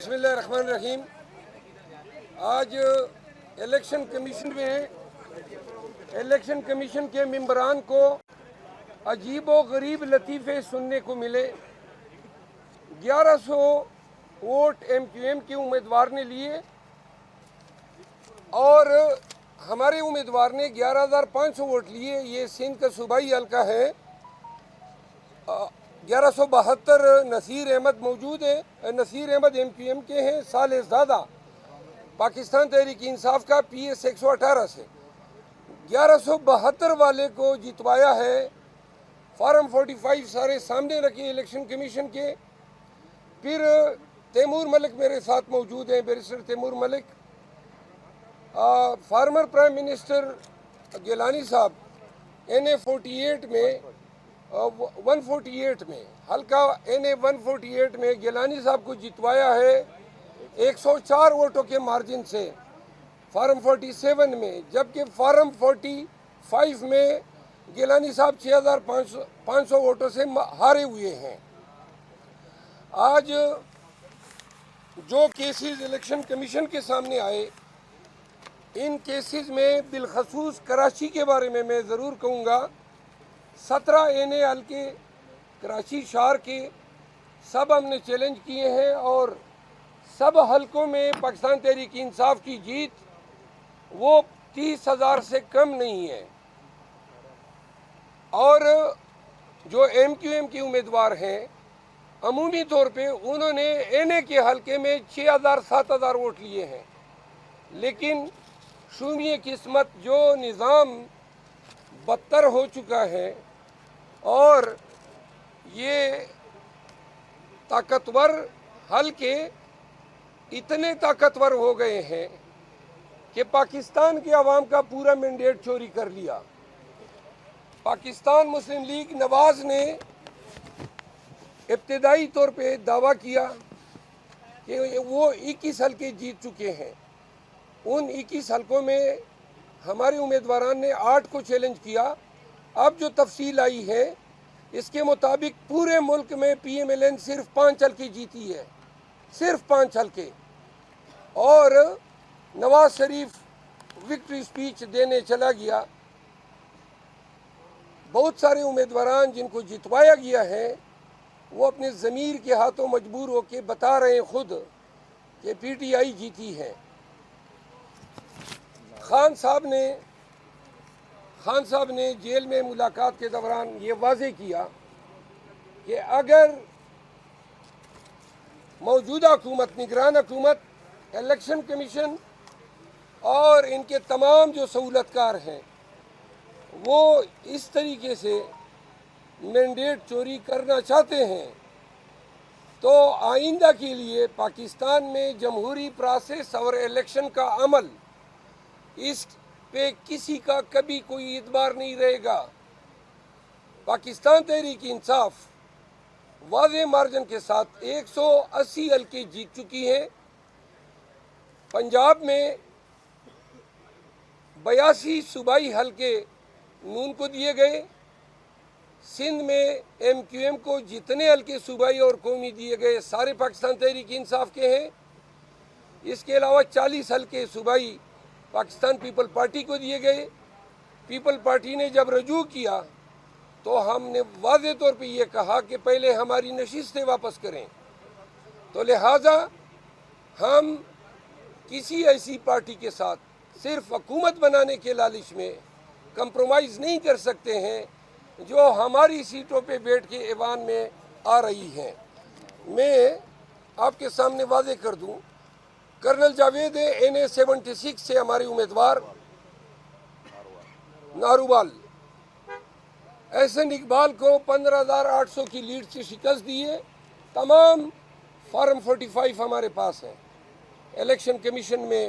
بسم اللہ الرحمن الرحیم۔ آج الیکشن کمیشن میں الیکشن کمیشن کے ممبران کو عجیب و غریب لطیفے سننے کو ملے۔ 1100 ووٹ ایم کیو ایم کے امیدوار نے لیے اور ہمارے امیدوار نے 11,500 ووٹ لیے۔ یہ سندھ کا صوبائی حلقہ ہے۔ 1172 نصیر احمد موجود ہے۔ Naseer Ahmed M Q M کے ہیں۔ صالح زادہ پاکستان تحریک انصاف کا پی ایس 118 سے 1172 والے کو جتوایا ہے۔ فارم 45 سارے سامنے رکھے الیکشن کمیشن کے۔ پھر تیمور ملک میرے ساتھ موجود ہیں، بیرسٹر تیمور ملک۔ فارمر پرائم منسٹر گیلانی صاحب NA 48 میں 148 میں حلقہ NA 148 میں گیلانی صاحب کو جتوایا ہے 104 ووٹوں کے مارجن سے فارم 47 میں، جبکہ فارم 45 میں گیلانی صاحب 6,500 ووٹوں سے ہارے ہوئے ہیں۔ آج جو کیسز الیکشن کمیشن کے سامنے آئے، ان کیسز میں بالخصوص کراچی کے بارے میں ضرور کہوں گا۔ 17 NA حلقے کراچی شہر کے سب ہم نے چیلنج کیے ہیں اور سب حلقوں میں پاکستان تحریک انصاف کی جیت وہ 30,000 سے کم نہیں ہے۔ اور جو ایم کیو ایم کے امیدوار ہیں، عمومی طور پہ انہوں نے NA کے حلقے میں 6,000-7,000 ووٹ لیے ہیں، لیکن شومی قسمت جو نظام بدتر ہو چکا ہے اور یہ طاقتور حلقے اتنے طاقتور ہو گئے ہیں کہ پاکستان کے عوام کا پورا مینڈیٹ چوری کر لیا۔ پاکستان مسلم لیگ نواز نے ابتدائی طور پہ دعویٰ کیا کہ وہ 21 حلقے جیت چکے ہیں۔ ان 21 حلقوں میں ہمارے امیدواران نے 8 کو چیلنج کیا۔ اب جو تفصیل آئی ہے اس کے مطابق پورے ملک میں PMLN صرف 5 حلقے جیتی ہے، صرف 5 حلقے، اور نواز شریف وکٹری سپیچ دینے چلا گیا۔ بہت سارے امیدواران جن کو جتوایا گیا ہے وہ اپنے ضمیر کے ہاتھوں مجبور ہو کے بتا رہے ہیں خود کہ PTI جیتی ہے۔ خان صاحب نے جیل میں ملاقات کے دوران یہ واضح کیا کہ اگر موجودہ حکومت، نگران حکومت، الیکشن کمیشن اور ان کے تمام جو سہولت کار ہیں وہ اس طریقے سے مینڈیٹ چوری کرنا چاہتے ہیں تو آئندہ کے لیے پاکستان میں جمہوری پروسیس اور الیکشن کا عمل، اس پہ کسی کا کبھی کوئی اعتبار نہیں رہے گا۔ پاکستان تحریک انصاف واضح مارجن کے ساتھ 180 حلقے جیت چکی ہے۔ پنجاب میں 82 صوبائی حلقے نون کو دیے گئے۔ سندھ میں ایم کیو ایم کو جتنے حلقے صوبائی اور قومی دیے گئے سارے پاکستان تحریک انصاف کے ہیں۔ اس کے علاوہ 40 حلقے صوبائی پاکستان پیپل پارٹی کو دیے گئے۔ پیپل پارٹی نے جب رجوع کیا تو ہم نے واضح طور پہ یہ کہا کہ پہلے ہماری نشستیں واپس کریں، تو لہٰذا ہم کسی ایسی پارٹی کے ساتھ صرف حکومت بنانے کے لالچ میں کمپرومائز نہیں کر سکتے ہیں جو ہماری سیٹوں پہ بیٹھ کے ایوان میں آ رہی ہیں۔ میں آپ کے سامنے واضح کر دوں، کرنل جاوید NA 76 سے ہمارے امیدوار ناروال احسن اقبال کو 15,800 کی لیڈ سے شکست دی ہے۔ تمام فارم 45 ہمارے پاس ہیں، الیکشن کمیشن میں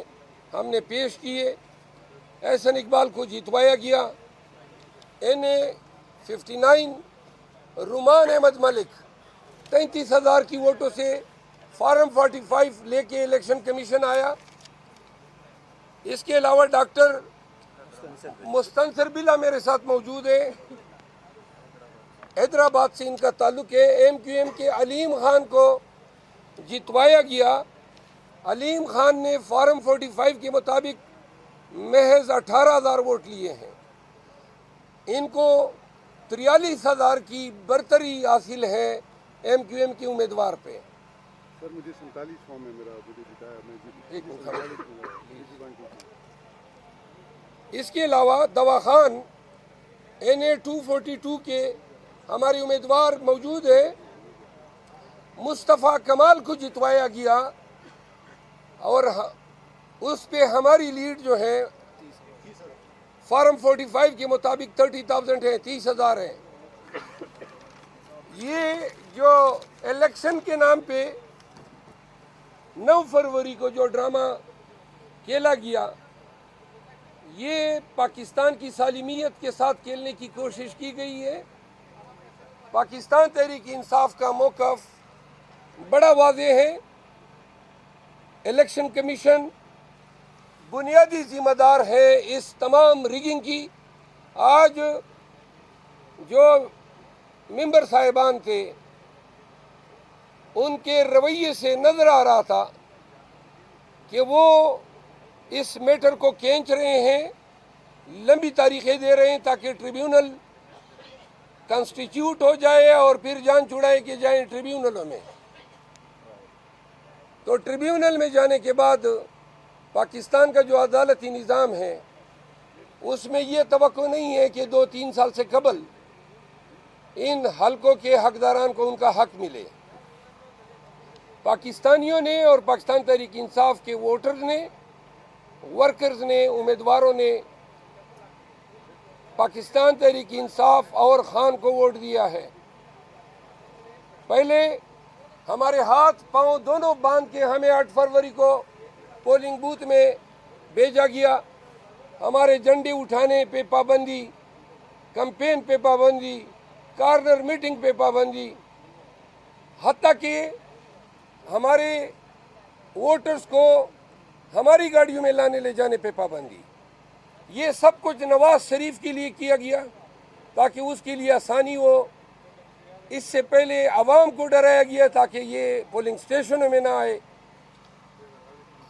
ہم نے پیش کیے۔ احسن اقبال کو جتوایا گیا۔ NA 59 رومان احمد ملک 33,000 کی ووٹوں سے فارم 45 لے کے الیکشن کمیشن آیا۔ اس کے علاوہ ڈاکٹر مستنصر بلا میرے ساتھ موجود ہے، حیدرآباد سے ان کا تعلق ہے۔ ایم کیو ایم کے علیم خان کو جتوایا گیا علیم خان نے فارم 45 کے مطابق محض 18,000 ووٹ لیے ہیں. ان کو 43,000 کی برتری حاصل ہے ایم کیو ایم کے امیدوار پہ. سر مجھے 47 فارم ہے میرا اس کے علاوہ دواخان NA 242 کے ہمارے امیدوار موجود ہے. مصطفیٰ کمال کو جتوایا گیا اور اس پہ ہماری لیڈ جو ہے فارم 45 کے مطابق 30,000 ہے، 30,000 ہے. یہ جو الیکشن کے نام پہ 9 فروری کو جو ڈرامہ کھیلا گیا، یہ پاکستان کی سالمیت کے ساتھ کھیلنے کی کوشش کی گئی ہے. پاکستان تحریک انصاف کا موقف بڑا واضح ہے. الیکشن کمیشن بنیادی ذمہ دار ہے اس تمام ریگنگ کی. آج جو ممبر صاحبان تھے ان کے رویے سے نظر آ رہا تھا کہ وہ اس میٹر کو کھینچ رہے ہیں، لمبی تاریخیں دے رہے ہیں تاکہ ٹریبیونل کنسٹیٹیوٹ ہو جائے اور پھر جان چھڑائے کہ جائیں ٹریبیونلوں میں. تو ٹریبیونل میں جانے کے بعد پاکستان کا جو عدالتی نظام ہے اس میں یہ توقع نہیں ہے کہ 2-3 سال سے قبل ان حلقوں کے حقداران کو ان کا حق ملے. پاکستانیوں نے اور پاکستان تحریک انصاف کے ووٹرز نے، ورکرز نے، امیدواروں نے پاکستان تحریک انصاف اور خان کو ووٹ دیا ہے. پہلے ہمارے ہاتھ پاؤں دونوں باندھ کے ہمیں 8 فروری کو پولنگ بوتھ میں بھیجا گیا. ہمارے جھنڈے اٹھانے پہ پابندی، کمپین پہ پابندی، کارنر میٹنگ پہ پابندی، حتیٰ کہ ہمارے ووٹرز کو ہماری گاڑیوں میں لانے لے جانے پہ پابندی. یہ سب کچھ نواز شریف کے لیے کیا گیا تاکہ اس کے لیے آسانی ہو. اس سے پہلے عوام کو ڈرایا گیا تاکہ یہ پولنگ سٹیشنوں میں نہ آئے.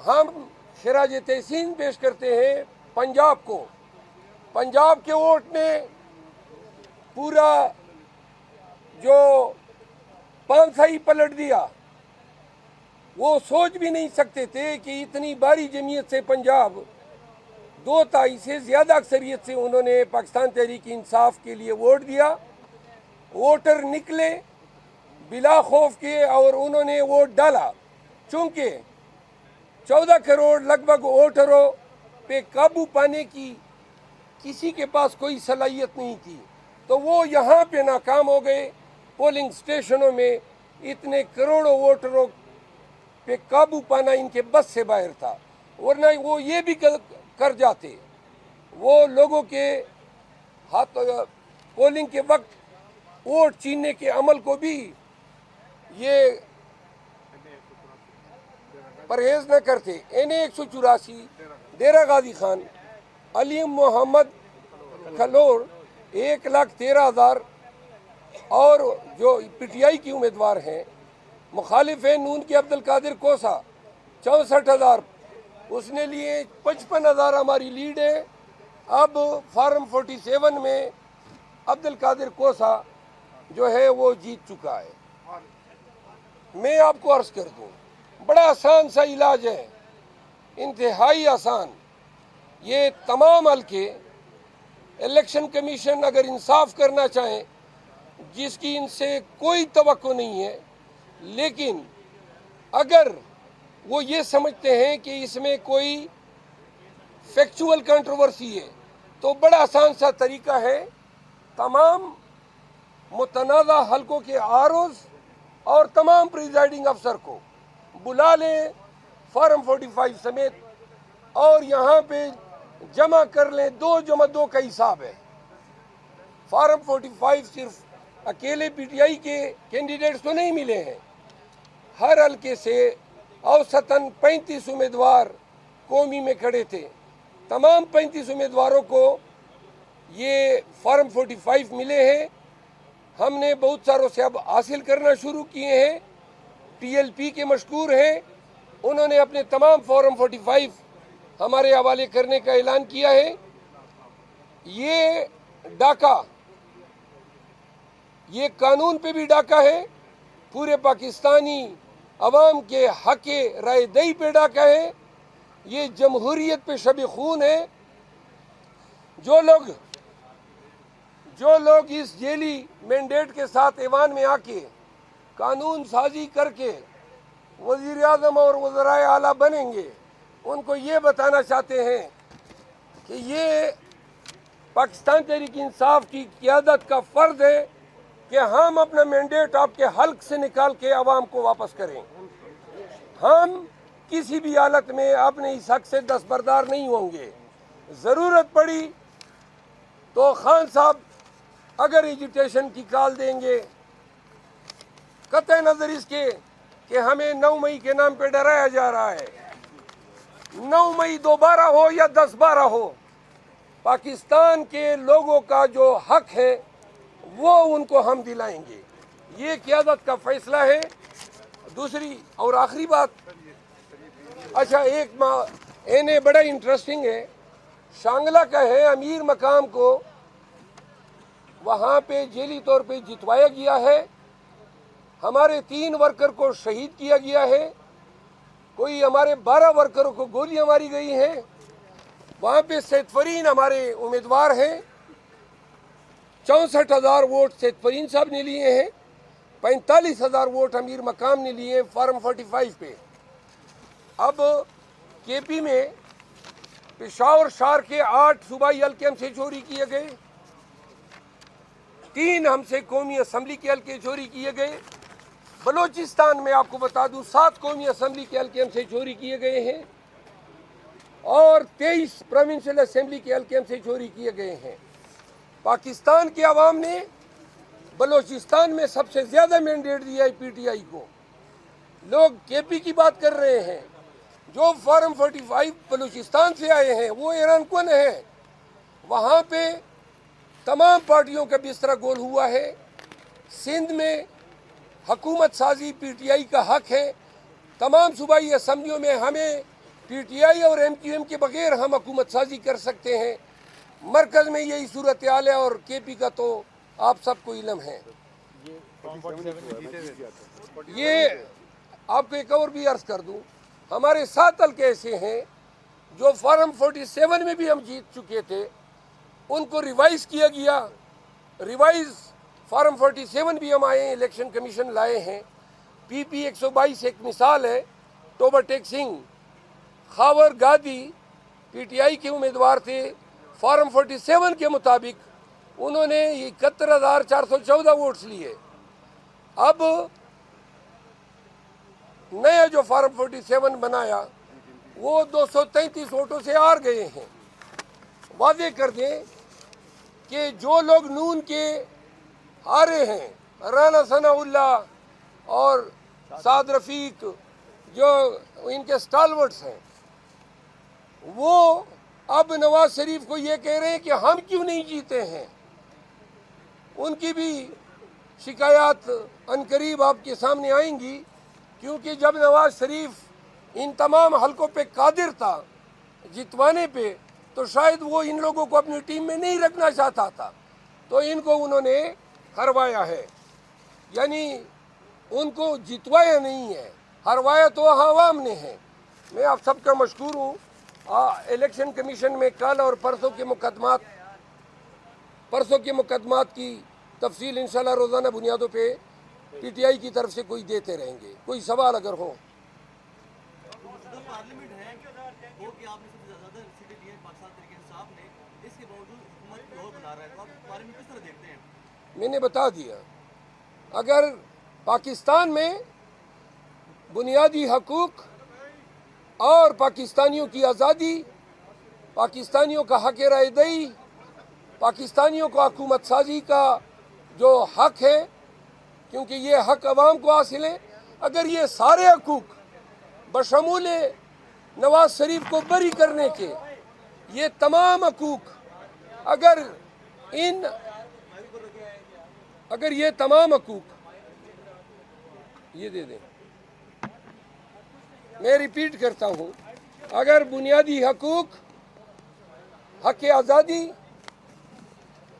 ہم خراج تحسین پیش کرتے ہیں پنجاب کو. پنجاب کے ووٹ نے پورا جو پانسائی پلٹ دیا. وہ سوچ بھی نہیں سکتے تھے کہ اتنی باری جمعیت سے پنجاب 2/3 سے زیادہ اکثریت سے انہوں نے پاکستان تحریک انصاف کے لیے ووٹ دیا. ووٹر نکلے بلا خوف کے اور انہوں نے ووٹ ڈالا. چونکہ 14 کروڑ لگ بھگ ووٹروں پہ قابو پانے کی کسی کے پاس کوئی صلاحیت نہیں تھی تو وہ یہاں پہ ناکام ہو گئے. پولنگ سٹیشنوں میں اتنے کروڑوں ووٹروں پہ قابو پانا ان کے بس سے باہر تھا، ورنہ وہ یہ بھی کر جاتے. وہ لوگوں کے ہاتھ پولنگ کے وقت ووٹ چھیننے کے عمل کو بھی یہ پرہیز نہ کرتے. NA 184 ڈیرہ غازی خان، علیم محمد کھلور 1,13,000 اور جو PTI کی امیدوار ہیں. مخالف ہیں نون کے عبدالقادر کوسا 64,000، اس نے لیے 55,000 ہماری لیڈ ہے. اب فارم 47 میں عبدالقادر کوسا جو ہے وہ جیت چکا ہے. میں آپ کو عرض کر دوں، بڑا آسان سا علاج ہے، انتہائی آسان. یہ تمام حلقے الیکشن کمیشن اگر انصاف کرنا چاہیں، جس کی ان سے کوئی توقع نہیں ہے، لیکن اگر وہ یہ سمجھتے ہیں کہ اس میں کوئی فیکچول کنٹروورسی ہے تو بڑا آسان سا طریقہ ہے. تمام متنازع حلقوں کے ROs اور تمام پریزائڈنگ افسر کو بلا لیں فارم 45 سمیت اور یہاں پہ جمع کر لیں. 2+2 کا حساب ہے. فارم 45 صرف اکیلے PTI کے کینڈیڈیٹس کو نہیں ملے ہیں، ہر حلقے سے اوسطاً 35 امیدوار قومی میں کھڑے تھے. تمام 35 امیدواروں کو یہ فارم 45 ملے ہیں. ہم نے بہت ساروں سے اب حاصل کرنا شروع کیے ہیں. TLP کے مشکور ہیں انہوں نے اپنے تمام فارم 45 ہمارے حوالے کرنے کا اعلان کیا ہے۔ یہ ڈاکہ، یہ قانون پہ بھی ڈاکہ ہے، پورے پاکستانی عوام کے حق رائے دہی پہ ڈاکہ ہے، یہ جمہوریت پہ شب خون ہے۔ جو لوگ اس جیلی مینڈیٹ کے ساتھ ایوان میں آ کے قانون سازی کر کے وزیر اعظم اور وزرائے اعلیٰ بنیں گے، ان کو یہ بتانا چاہتے ہیں کہ یہ پاکستان تحریک انصاف کی قیادت کا فرض ہے کہ ہم اپنا مینڈیٹ آپ کے حلق سے نکال کے عوام کو واپس کریں۔ ہم کسی بھی حالت میں اپنے اس حق سے دستبردار نہیں ہوں گے۔ ضرورت پڑی تو خان صاحب اگر ایجوٹیشن کی کال دیں گے، قطع نظر اس کے کہ ہمیں 9 مئی کے نام پہ ڈرایا جا رہا ہے، 9 مئی دوبارہ ہو یا 10/12 ہو، پاکستان کے لوگوں کا جو حق ہے وہ ان کو ہم دلائیں گے۔ یہ قیادت کا فیصلہ ہے۔ دوسری اور آخری بات، اچھا ایک بڑا انٹرسٹنگ ہے، شانگلہ کا ہے، امیر مقام کو وہاں پہ جیلی طور پہ جتوایا گیا ہے، ہمارے 3 ورکر کو شہید کیا گیا ہے، کوئی ہمارے 12 ورکروں کو گولیاں ماری گئی ہیں، وہاں پہ سید فرین ہمارے امیدوار ہیں، 64,000 ووٹ سید فرین صاحب نے لیے ہیں، 45,000 ووٹ امیر مقام نے لیے ہیں فارم 45 پہ۔ اب کے پی میں پشاور شہر کے 8 صوبائی حلقے ہم سے چوری کیے گئے، 3 ہم سے قومی اسمبلی کے حلقے چوری کیے گئے۔ بلوچستان میں آپ کو بتا دوں 7 قومی اسمبلی کے حلقے ہم سے چوری کیے گئے ہیں اور 23 پروونشل اسمبلی کے حلقے ہم سے چوری کیے گئے ہیں۔ پاکستان کے عوام نے بلوچستان میں سب سے زیادہ مینڈیٹ دیا ہے پی ٹی آئی کو۔ لوگ کے پی کی بات کر رہے ہیں، جو فارم 45 بلوچستان سے آئے ہیں وہ ایران کن ہیں۔ وہاں پہ تمام پارٹیوں کا بستر گول ہوا ہے۔ سندھ میں حکومت سازی پی ٹی آئی کا حق ہے، تمام صوبائی اسمبلیوں میں ہمیں پی ٹی آئی اور ایم کیو ایم کے بغیر ہم حکومت سازی کر سکتے ہیں۔ مرکز میں یہی صورتحال ہے اور کے پی کا تو آپ سب کو علم ہے۔ یہ آپ کو ایک اور بھی عرض کر دوں، ہمارے 7 حلقے ایسے ہیں جو فارم 47 میں بھی ہم جیت چکے تھے، ان کو ریوائز کیا گیا۔ ریوائز فارم 47 بھی ہم آئے ہیں، الیکشن کمیشن لائے ہیں۔ پی پی 122 ایک مثال ہے، ٹوبر ٹیک سنگھ، خاور گادی پی ٹی آئی کے امیدوار تھے، فارم 47 کے مطابق انہوں نے 71,414 ووٹس لیے۔ اب نیا جو فارم 47 بنایا وہ 233 ووٹوں سے ہار گئے ہیں۔ واضح کر دیں کہ جو لوگ نون کے ہارے ہیں، رانا ثناء اللہ اور سعد رفیق جو ان کے سٹالورٹس ہیں، وہ اب نواز شریف کو یہ کہہ رہے ہیں کہ ہم کیوں نہیں جیتے ہیں۔ ان کی بھی شکایات عنقریب آپ کے سامنے آئیں گی، کیونکہ جب نواز شریف ان تمام حلقوں پہ قادر تھا جتوانے پہ، تو شاید وہ ان لوگوں کو اپنی ٹیم میں نہیں رکھنا چاہتا تھا، تو ان کو انہوں نے ہروایا ہے، یعنی ان کو جتوایا نہیں ہے، ہروایا تو عوام نے ہے۔ میں آپ سب کا مشکور ہوں۔ الیکشن کمیشن میں کل اور پرسوں کے مقدمات کی تفصیل انشاءاللہ روزانہ بنیادوں پہ پی ٹی آئی کی طرف سے کوئی دیتے رہیں گے۔ کوئی سوال اگر ہو۔ پارلیمنٹ ہے وہ کہ آپ نے سب سے زیادہ سیٹیں دی ہیں پاکستان تحریک انصاف نے، اس کے باوجود حکومت کو بنا رہا ہے، تو آپ پارلیمنٹ کس طرح دیکھتے ہیں؟ میں نے بتا دیا، اگر پاکستان میں بنیادی حقوق اور پاکستانیوں کی آزادی، پاکستانیوں کا حق رائے دہی، پاکستانیوں کو حکومت سازی کا جو حق ہے، کیونکہ یہ حق عوام کو حاصل ہے، اگر یہ سارے حقوق بشمول نواز شریف کو بری کرنے کے، یہ تمام حقوق اگر یہ تمام حقوق یہ دے دیں میں ریپیٹ کرتا ہوں، اگر بنیادی حقوق، حق آزادی،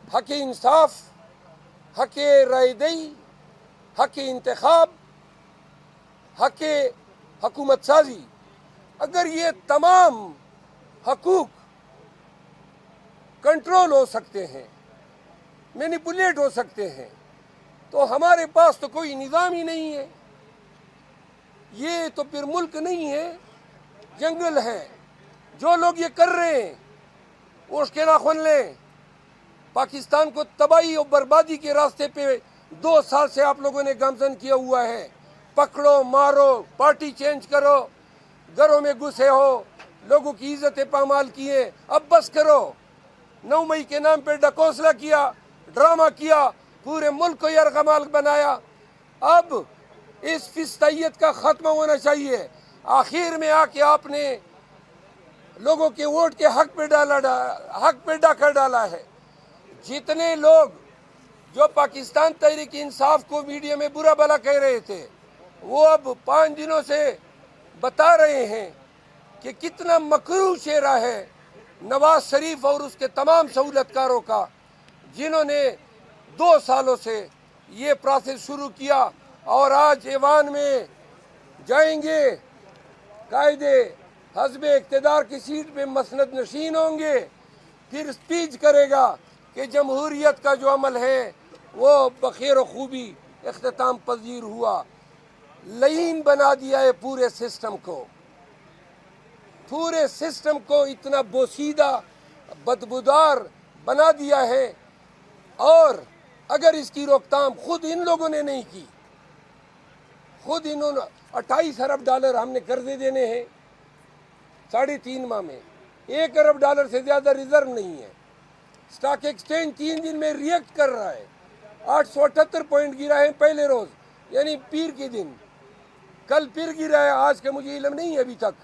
حق انصاف، حق رائے دہی، حق انتخاب، حق حکومت سازی، اگر یہ تمام حقوق کنٹرول ہو سکتے ہیں، مینیپولیٹ ہو سکتے ہیں، تو ہمارے پاس تو کوئی نظام ہی نہیں ہے. یہ تو پھر ملک نہیں ہے، جنگل ہے. جو لوگ یہ کر رہے ہیں وہ اس کے ناخن لیں. پاکستان کو تباہی اور بربادی کے راستے پہ 2 سال سے آپ لوگوں نے گامزن کیا ہوا ہے. پکڑو، مارو، پارٹی چینج کرو، گھروں میں گھسے ہو، لوگوں کی عزتیں پامال کیے. اب بس کرو. 9 مئی کے نام پہ ڈکوسلا کیا، ڈرامہ کیا، پورے ملک کو یرغمال بنایا. اب اس فسطائیت کا خاتمہ ہونا چاہیے. آخر میں آ کے آپ نے لوگوں کے ووٹ کے حق پہ ڈاکہ ڈالا ہے. جتنے لوگ جو پاکستان تحریک انصاف کو میڈیا میں برا بھلا کہہ رہے تھے، وہ اب 5 دنوں سے بتا رہے ہیں کہ کتنا مکروہ چہرہ ہے نواز شریف اور اس کے تمام سہولتکاروں کا، جنہوں نے 2 سالوں سے یہ پروسیس شروع کیا اور آج ایوان میں جائیں گے، قائد حزب اقتدار کی سیٹ پہ مسند نشین ہوں گے، پھر اسپیچ کرے گا کہ جمہوریت کا جو عمل ہے وہ بخیر و خوبی اختتام پذیر ہوا. لعین بنا دیا ہے پورے سسٹم کو. پورے سسٹم کو اتنا بوسیدہ، بدبودار بنا دیا ہے. اور اگر اس کی روک تھام خود ان لوگوں نے نہیں کی، خود انہوں نے 28 ارب ڈالر ہم نے قرضے دینے ہیں 3.5 ماہ میں. 1 ارب ڈالر سے زیادہ ریزرو نہیں ہے. سٹاک ایکسچینج 3 دن میں ریئیکٹ کر رہا ہے. 878 پوائنٹ گرا ہے پہلے روز، یعنی پیر کے دن. کل پھر گرا ہے، آج کا مجھے علم نہیں ہے ابھی تک.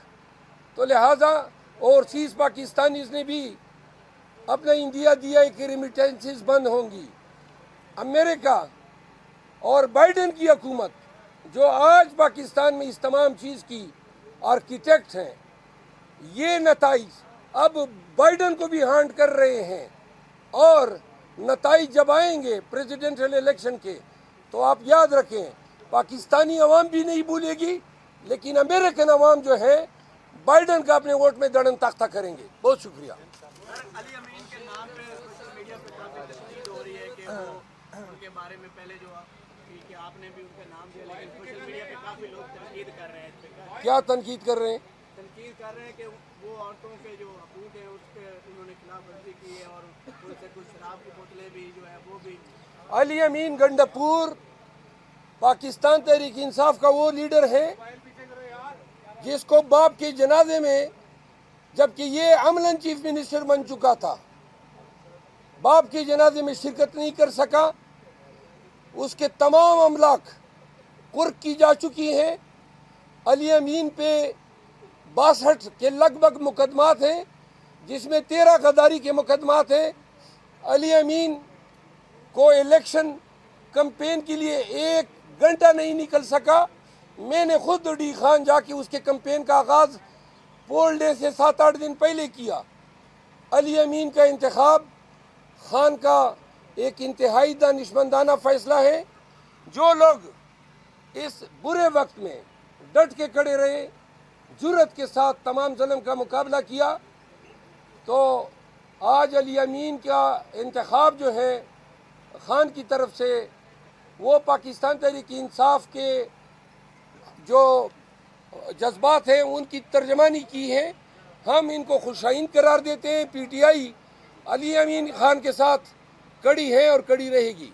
تو لہٰذا اوورسیز پاکستانیز نے بھی اپنا انڈیا دیا ہے کہ ریمیٹنسز بند ہوں گی. امریکہ اور بائیڈن کی حکومت جو آج پاکستان میں اس تمام چیز کی آرکیٹیکٹ ہیں، یہ نتائج اب بائیڈن کو بھی ہانٹ کر رہے ہیں. اور نتائج جب آئیں گے پریزیڈنشل الیکشن کے، تو آپ یاد رکھیں پاکستانی عوام بھی نہیں بھولے گی، لیکن امریکن عوام جو ہے بائیڈن کا اپنے ووٹ میں دڑن تختہ کریں گے. بہت شکریہ. علی امین کے نام پہ سوشل میڈیا پہ کافی تنقید ہو رہی ہے کہ وہ ان کے بارے میں پہلے جو کہ آپ نے بھی ان کا نام دیا، لیکن سوشل میڈیا پہ کافی لوگ تنقید کر رہے ہیں. کیا تنقید کر رہے ہیں؟ تنقید کر رہے ہیں کہ وہ عورتوں کے جو حقوق ہیں اس پہ انہوں نے خلاف ورزی کی ہے، اور ان سے کچھ شراب کی بوتلیں بھی جو ہے وہ بھی. علی امین گنڈپور پاکستان تحریک انصاف کا وہ لیڈر ہے جس کو باپ کے جنازے میں، جبکہ یہ عملاً چیف منسٹر بن چکا تھا، باپ کے جنازے میں شرکت نہیں کر سکا. اس کے تمام املاک قرق کی جا چکی ہیں. علی امین پہ 62 کے لگ بھگ مقدمات ہیں، جس میں 13 غداری کے مقدمات ہیں. علی امین کو الیکشن کمپین کے لیے 1 گھنٹہ نہیں نکل سکا. میں نے خود ڈی خان جا کے اس کے کمپین کا آغاز پول ڈے سے 7-8 دن پہلے کیا. علی امین کا انتخاب خان کا ایک انتہائی دانشمندانہ فیصلہ ہے. جو لوگ اس برے وقت میں ڈٹ کے کھڑے رہے، جرأت کے ساتھ تمام ظلم کا مقابلہ کیا، تو آج علی امین کا انتخاب جو ہے خان کی طرف سے، وہ پاکستان تحریک انصاف کے جو جذبات ہیں ان کی ترجمانی کی ہے. ہم ان کو خوشائند قرار دیتے ہیں. پی ٹی آئی علی امین خان کے ساتھ کڑی ہے اور کڑی رہے گی.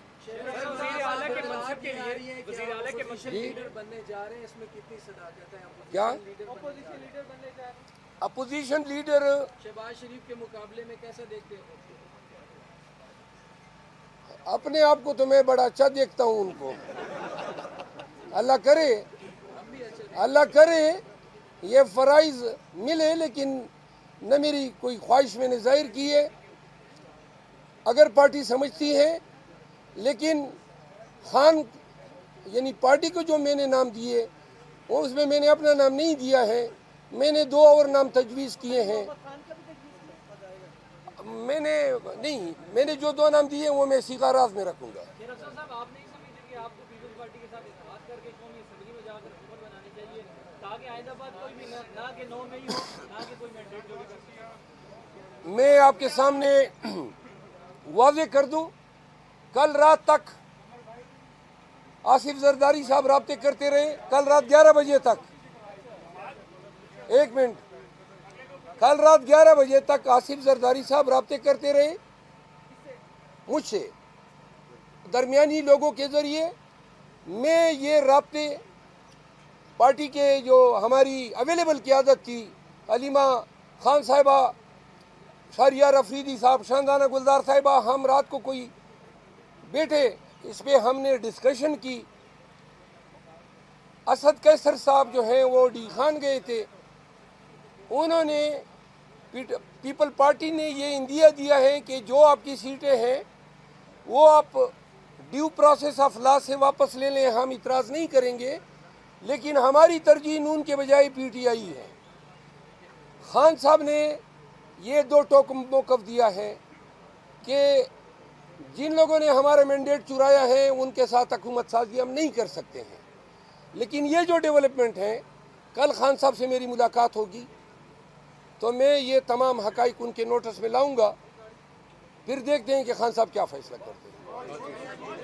کیا اپوزیشن لیڈر شہباز شریف کے مقابلے میں کیسا دیکھتے ہیں؟ اپنے آپ کو تو میں بڑا اچھا دیکھتا ہوں. ان کو اللہ کرے یہ فرائض ملے، لیکن نہ میری کوئی خواہش میں نے ظاہر کی ہے. اگر پارٹی سمجھتی ہے، لیکن خان یعنی پارٹی کو جو میں نے نام دیے اور اس میں نے اپنا نام نہیں دیا ہے، میں نے 2 اور نام تجویز کیے ہیں۔ میں نے جو 2 نام دیے وہ میں سیکھا راز میں رکھوں گا۔ صاحب آپ نہیں سمجھتے کہ آپ کو پیپلز پارٹی کے ساتھ اتحاد کر کے قومی اسمبلی میں جا کر حکومت بنانی چاہیے تاکہ آئندہ بعد کوئی بھی نہ کہ 9 میں ہی ہو نہ کہ کوئی مینڈیٹ جوڑی کر سکے؟ میں آپ کے سامنے واضح کر دوں، کل رات تک آصف زرداری صاحب رابطے کرتے رہے، کل رات 11 بجے تک، 1 منٹ، کل رات 11 بجے تک آصف زرداری صاحب رابطے کرتے رہے مجھ سے درمیانی لوگوں کے ذریعے۔ میں یہ رابطے پارٹی کے جو ہماری اویلیبل قیادت تھی، علیمہ خان صاحبہ، شہریار افریدی صاحب، شاندانہ گلدار صاحبہ، ہم رات کو کوئی بیٹھے، اس پہ ہم نے ڈسکشن کی۔ اسد کیسر صاحب جو ہیں وہ ڈی خان گئے تھے، انہوں نے پیپل پارٹی نے یہ اندیا دیا ہے کہ جو آپ کی سیٹیں ہیں وہ آپ ڈیو پروسیس آف لا سے واپس لے لیں، ہم اعتراض نہیں کریں گے، لیکن ہماری ترجیح نون کے بجائے پی ٹی آئی ہے۔ خان صاحب نے یہ 2 ٹوک موقف دیا ہے کہ جن لوگوں نے ہمارا مینڈیٹ چرایا ہے ان کے ساتھ حکومت سازی ہم نہیں کر سکتے ہیں، لیکن یہ جو ڈیولپمنٹ ہیں، کل خان صاحب سے میری ملاقات ہوگی تو میں یہ تمام حقائق ان کے نوٹس میں لاؤں گا، پھر دیکھتے ہیں کہ خان صاحب کیا فیصلہ کرتے ہیں۔